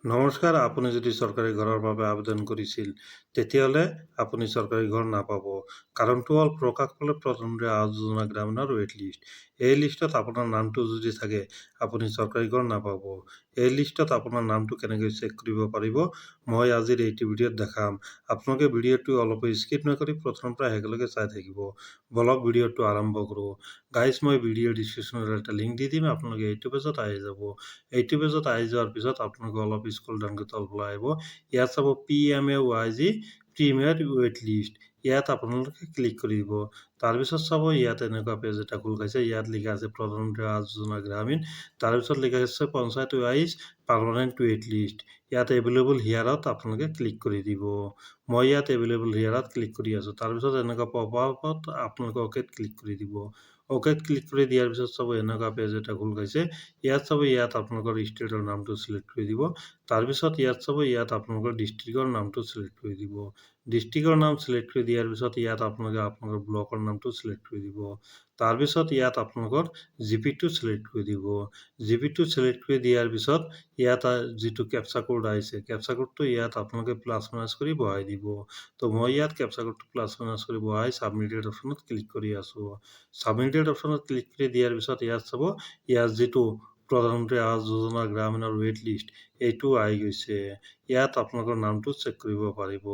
নমস্কাৰ, আপুনি যদি চৰকাৰী ঘৰৰ বাবে আবেদন কৰিছিল, তেতিয়াহ'লে আপুনি চৰকাৰী ঘৰ নাপাব। কাৰণটো হ'ল প্ৰকাশ পালে প্ৰধানমন্ত্ৰী আৱাস যোজনা গ্ৰামীণৰ ৱেইট লিষ্ট। এই লিষ্টত আপোনাৰ নামটো যদি থাকে, আপুনি চৰকাৰী ঘৰ নাপাব। এই লিষ্টত আপোনাৰ নামটো কেনেকৈ চেক কৰিব পাৰিব, মই আজিৰ এইটো ভিডিঅ'ত দেখাম। আপোনালোকে ভিডিঅ'টো অলপ স্কিপ নকৰি প্ৰথমৰ পৰা শেষলৈকে চাই থাকিব। বলক ভিডিঅ'টো আৰম্ভ কৰোঁ। গাইজ, মই ভিডিঅ' ডিছক্ৰিপশ্যনত এটা লিংক দি দিম, আপোনালোকে এইটো পেজত আহি যাব। এইটো পেজত আহি যোৱাৰ পিছত আপোনালোকে অলপ স্ক্ৰল ডাউন কৰি তললৈ আহিব। ইয়াত চাব PMAYG প্ৰিমিয়াৰ ৱেইট লিষ্ট। ইয়াত আপোনালোকে ক্লিক কৰি দিব। তাৰপিছত চাব ইয়াত এনেকুৱা পেজ এটা খোল খাইছে। ইয়াত লিখা আছে প্ৰধানমন্ত্ৰী আৱাস যোজনা গ্ৰামীণ। তাৰপিছত লিখা আছে panchayat wise permanent wait list. ইয়াত এভেইলেবল হিয়াৰত আপোনালোকে ক্লিক কৰি দিব। মই ইয়াত এভেইলেবল হিয়াৰত ক্লিক কৰি আছোঁ। তাৰপিছত এনেকুৱা পপ আপত আপোনালোকে অ'কেত ক্লিক কৰি দিব। অ'কেত ক্লিক কৰি দিয়াৰ পিছত চাব এনেকুৱা পেজ এটা খোল খাইছে। ইয়াত চাব ইয়াত আপোনালোকৰ ষ্টেটৰ নামটো চিলেক্ট কৰি দিব। তাৰপিছত ইয়াত চাব ইয়াত আপোনালোকৰ ডিষ্ট্ৰিক্টৰ নামটো চিলেক্ট কৰি দিব। ডিষ্ট্ৰিক্টৰ নাম চিলেক্ট কৰি দিয়াৰ পিছত ইয়াত আপোনালোকে আপোনালোকৰ ব্লকৰ নামটো চিলেক্ট কৰি দিব। তাৰপিছত ইয়াত আপোনালোকৰ জিপিটো চিলেক্ট কৰি দিব। জিপিটো চিলেক্ট কৰি দিয়াৰ পিছত ইয়াত যিটো কেপচা কোড আহিছে, কেপচা কোডটো ইয়াত আপোনালোকে প্লাছ মাইনাছ কৰি বহাই দিব। তো মই ইয়াত কেপচা কোডটো প্লাছ মাইনাছ কৰি বহাই ছাবমিটেড অপশ্যনত ক্লিক কৰি আছোঁ। ছাবমিটেড অপশ্যনত ক্লিক কৰি দিয়াৰ পিছত ইয়াত চাব ইয়াত যিটো প্ৰধানমন্ত্ৰী আৱাস যোজনা গ্ৰামীণৰ ৱেইট লিষ্ট এইটো আহি গৈছে। ইয়াত আপোনালোকৰ নামটো চেক কৰিব পাৰিব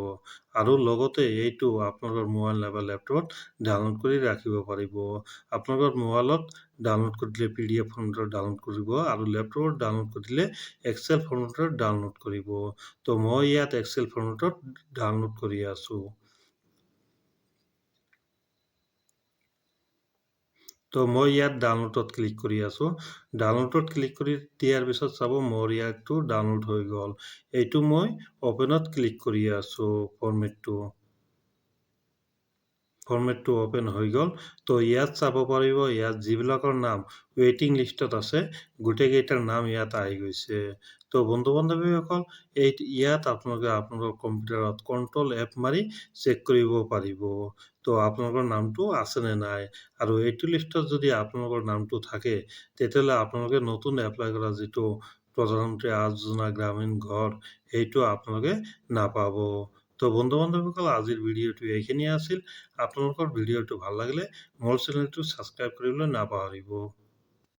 আৰু লগতে এইটো আপোনালোকৰ মোবাইল নাইবা লেপটপত ডাউনলোড কৰি ৰাখিব পাৰিব। আপোনালোকৰ মোবাইলত ডাউনলোড কৰি দিলে PDF ফৰ্মেটত ডাউনলোড কৰিব আৰু লেপটপত ডাউনলোড কৰি দিলে এক্সেল ফৰ্মেটত ডাউনলোড কৰিব। তো মই ইয়াত এক্সেল ফৰ্মেটত ডাউনলোড কৰি আছোঁ। তো মই ইয়াত ডাউনলোডত ক্লিক কৰি আছোঁ। ডাউনলোডত ক্লিক কৰি দিয়াৰ পিছত চাব মোৰ ইয়াতটো ডাউনলোড হৈ গ'ল। এইটো মই অ'পেনত ক্লিক কৰি আছোঁ। ফৰ্মেটটো অ'পেন হৈ গ'ল। তো ইয়াত চাব পাৰিব ইয়াত যিবিলাকৰ নাম ৱেইটিং লিষ্টত আছে গোটেইকেইটাৰ নাম ইয়াত আহি গৈছে। তো বন্ধু বান্ধৱীসকল ইয়াত আপোনালোকে আপোনালোকৰ কম্পিউটাৰত কণ্ট্ৰল F মাৰি চেক কৰিব পাৰিব। তো আপোনালোকৰ নামটো আছেনে নাই, আৰু এইটো লিষ্টত যদি আপোনালোকৰ নামটো থাকে তেতিয়াহ'লে আপোনালোকে নতুন এপ্লাই কৰা যিটো প্ৰধানমন্ত্ৰী আৱাস যোজনা গ্ৰামীণ ঘৰ সেইটো আপোনালোকে নাপাব। তো বন্ধু বান্ধৱীসকল আজিৰ ভিডিঅ'টো এইখিনিয়ে আছিল। আপোনালোকৰ ভিডিঅ'টো ভাল লাগিলে মোৰ চেনেলটো ছাবস্ক্ৰাইব কৰিবলৈ নাপাহৰিব।